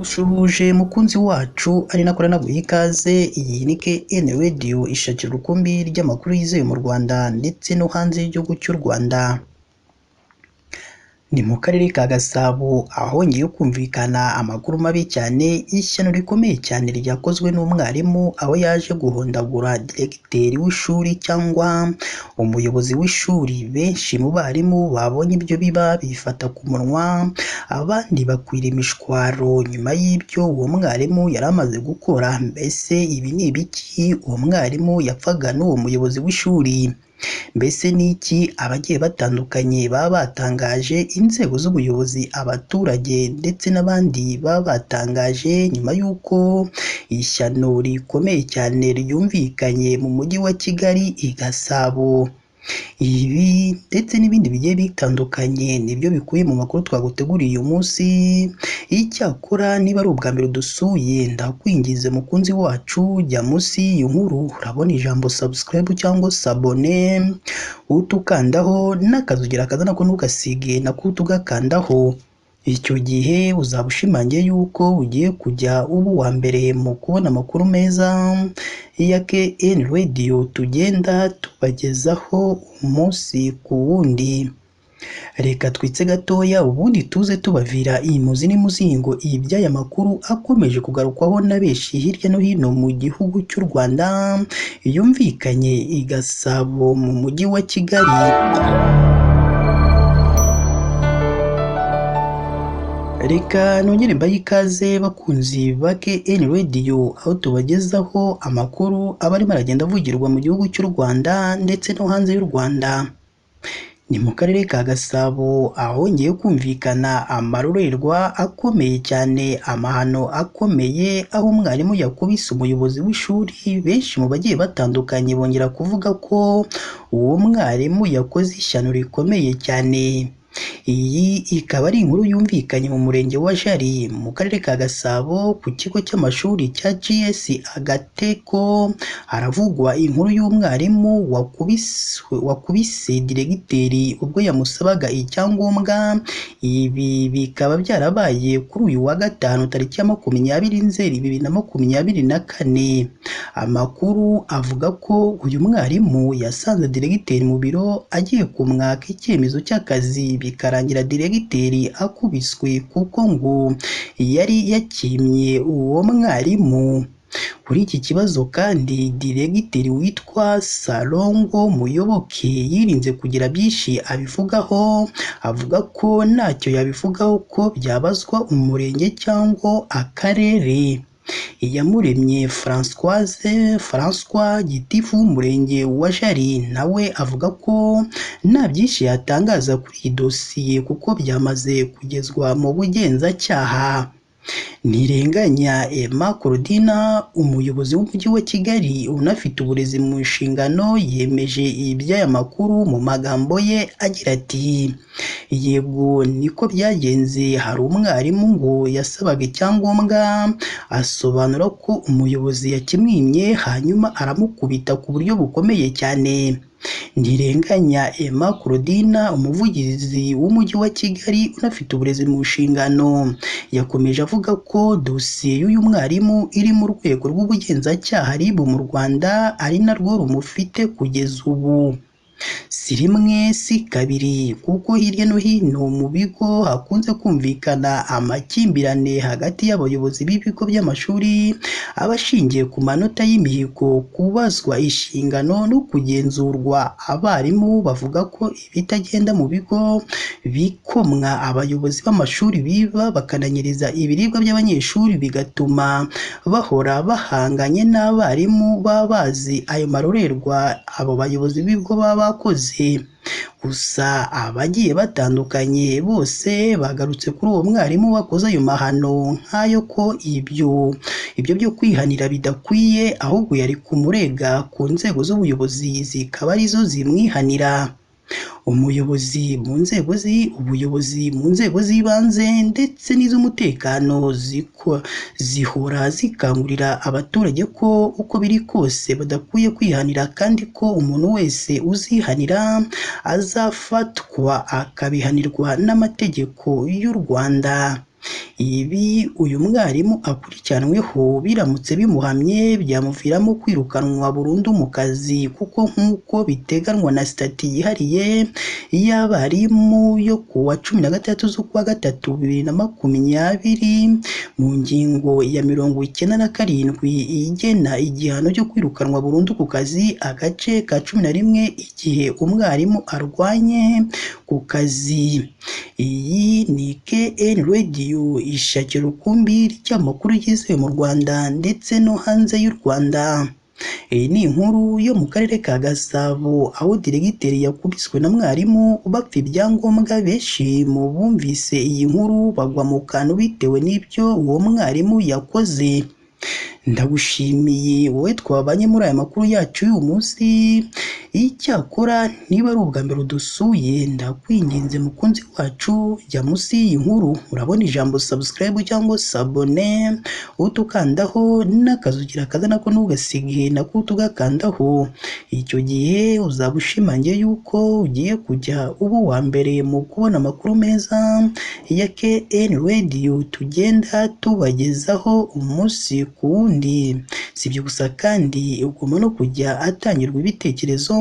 Ndagushubuje mukunzi wacu ari nako naguha ikaze. Iyi ni KN Radio ishakira urukumbi ry'amakuru yizewe mu Rwanda ndetse no hanze y'igihugu cy'u Rwanda. Ni mu karere ka Gasabo ahongeye kumvikana amakuru mabi cyane y'ishyano rikomeye cyane ryakozwe n'umwarimu, aho yaje guhondagura diregiteri w'ishuri cyangwa umuyobozi w'ishuri. Benshi mu barimu babonye ibyo biba bifata ku munwa, abandi bakwira imishwaro nyuma y'ibyo uwo mwarimu yari amaze gukora. Mbese ibi ni ibiki uwo mwarimu yapfaga n'uwo muyobozi w'ishuri? Mbese ni iki abagiye batandukanye baba batangaje, inzego z'ubuyobozi, abaturage ndetse n'abandi baba batangaje nyuma y'uko ishyano rikomeye cyane ryumvikanye mu mujyi wa Kigali i Gasabo? Ibi ndetse n'ibindi bigiye bitandukanye nibyo bikubiye mu makuru twaguteguriye uyu munsi. Icyakora niba ari ubwa mbere dusuye, ndakwingize mukunzi wacu, jya munsi y'iyi nkuru urabona ijambo subscribe cyangwa sabone, utukandaho n'akazugira kaza nako ntugasige nako utugakandaho. Icyo gihe uzaba ushimangiye yuko ugiye kujya uba uwa mbere mu kubona amakuru meza ya KN Radio tugenda tubagezaho umunsi ku wundi. Reka twitse gatoya ubundi tuze tubavira iyi muzi n'umuzingo iby'aya makuru akomeje kugarukwaho na benshi hirya no hino mu gihugu cy'u Rwanda, yumvikanye i Gasabo mu mujyi wa Kigali. Reka nongere mbahe ikaze bakunzi ba KN Radio, aho tubagezaho amakuru aba arimo aragenda avugirwa mu gihugu cy'u Rwanda ndetse no hanze y'u Rwanda. Ni mu karere ka Gasabo ahongeye kumvikana amarorerwa akomeye cyane, amahano akomeye, aho umwarimu yakubise umuyobozi w'ishuri. Benshi mu bagiye batandukanye bongera kuvuga ko uwo mwarimu yakoze ishyano rikomeye cyane. Iyi ikaba ari inkuru yumvikanye mu murenge wa Jari mu karere ka Gasabo ku kigo cy'amashuri cya GS Agateko. Haravugwa inkuru y'umwarimu wakubise diregiteri ubwo yamusabaga icyangombwa. Ibi bikaba byarabaye kuri uyu wa gatanu tariki ya 20 Nzeri 2024. Amakuru avuga ko uyu mwarimu yasanze diregiteri mu biro agiye kumwaka icyemezo cy'akazi, bikarangira diregiteri akubiswe kuko ngo yari yakimye uwo mwarimu. Kuri iki kibazo kandi diregiteri witwa Salongo Muyoboke yirinze kugira byinshi abivugaho, avuga ko ntacyo yabivugaho ko byabazwa umurenge cyangwa akarere. Iyamuremye François Gitifu w'umurenge wa Jari nawe avuga ko nta byinshi yatangaza kuri iyi dosiye kuko byamaze kugezwa mu bugenzacyaha. Ntirenganya Emma Claudina, umuyobozi w'umujyi wa Kigali unafite uburezi mu nshingano, yemeje iby'aya makuru mu magambo ye agira ati: yego niko byagenze, hari umwarimu ngo yasabaga icyangombwa, asobanura ko umuyobozi yakimwimye hanyuma aramukubita ku buryo bukomeye cyane. Ntirenganya Emma Claudina, umuvugizi w'umujyi wa Kigali unafite uburezi mu nshingano, yakomeje avuga ko dosiye y'uyu mwarimu iri mu rwego rw'ubugenzacyaha RIB mu Rwanda, ari narwo rumufite kugeza ubu. Si rimwe si kabiri kuko hirya no hino mu bigo hakunze kumvikana amakimbirane hagati y'abayobozi b'ibigo by'amashuri, abashingiye ku manota y'imihigo, kubazwa inshingano no kugenzurwa. Abarimu bavuga ko ibitagenda mu bigo bikomwa abayobozi b'amashuri biba bakananyereza ibiribwa by'abanyeshuri, bigatuma bahora bahanganye n'abarimu baba bazi ayo marorerwa abo bayobozi b'ibigo baba bakoze. Gusa abagiye batandukanye bose bagarutse kuri uwo mwarimu wakoze ayo mahano nk'ayo, ko ibyo byo kwihanira bidakwiye, ahubwo yari kumurega ku nzego z'ubuyobozi zikaba arizo zimwihanira. Ubuyobozi mu nzego z'ibanze ndetse n'iz'umutekano zihora zikangurira abaturage ko uko biri kose badakwiye kwihanira, kandi ko umuntu wese uzihanira azafatwa akabihanirwa n'amategeko y'u Rwanda. Ibi uyu mwarimu akurikiranweho biramutse bimuhamye byamuviramo kwirukanwa burundu mu kazi, kuko nk'uko biteganywa na sitati yihariye y'abarimu yo ku wa 16 z'ukwa gatatu 2020 mu ngingo ya 97 igena igihano cyo kwirukanwa burundu ku kazi agace ka 11 igihe umwarimu arwanye ku kazi. Iyi ni KN Radio, ishakira rukumbi ry'amakuru yizewe mu Rwanda ndetse no hanze y'u Rwanda. Iyi ni inkuru yo mu karere ka Gasabo, aho diregiteri yakubiswe na mwarimu bapfa ibyangombwa. Benshi mu bumvise iyi nkuru bagwa mu kantu bitewe n'ibyo uwo mwarimu yakoze. Ndagushimiye wowe twabanye muri aya makuru yacu y'uyu munsi. Icyakora niba ari ubwa mbere udusuye, ndakwinginze mukunzi wacu, jya munsi y'iyi nkuru urabona ijambo subscribe cyangwa sabone, utukandaho n'akazugira kaza nako ntugasige nako utugakandaho. Icyo gihe uzaba ushimangiye yuko ugiye kujya uba uwa mbere mu kubona amakuru meza ya KN Radio tugenda tubagezaho umunsi ku wundi. Si ibyo gusa kandi ugomba no kujya atangirwa ibitekerezo,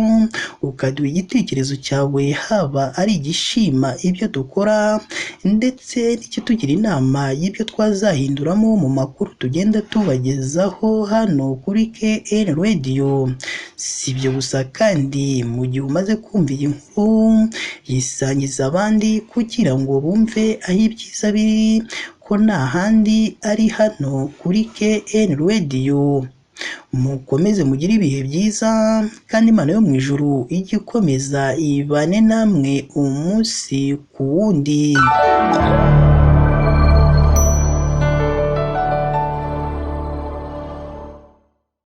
ukaduha igitekerezo cyawe, haba ari igishima ibyo dukora ndetse n'ikitugira inama y'ibyo twazahinduramo mu makuru tugenda tubagezaho hano kuri KN Radio. Si ibyo gusa kandi mu gihe umaze kumva iyi nkuru, yisangiza abandi kugira ngo bumve aho ibyiza biri, ko nta handi ari hano kuri KN Radio. Mukomeze mugire ibihe byiza kandi Imana yo mu ijuru ijye ikomeza ibane namwe umunsi ku wundi.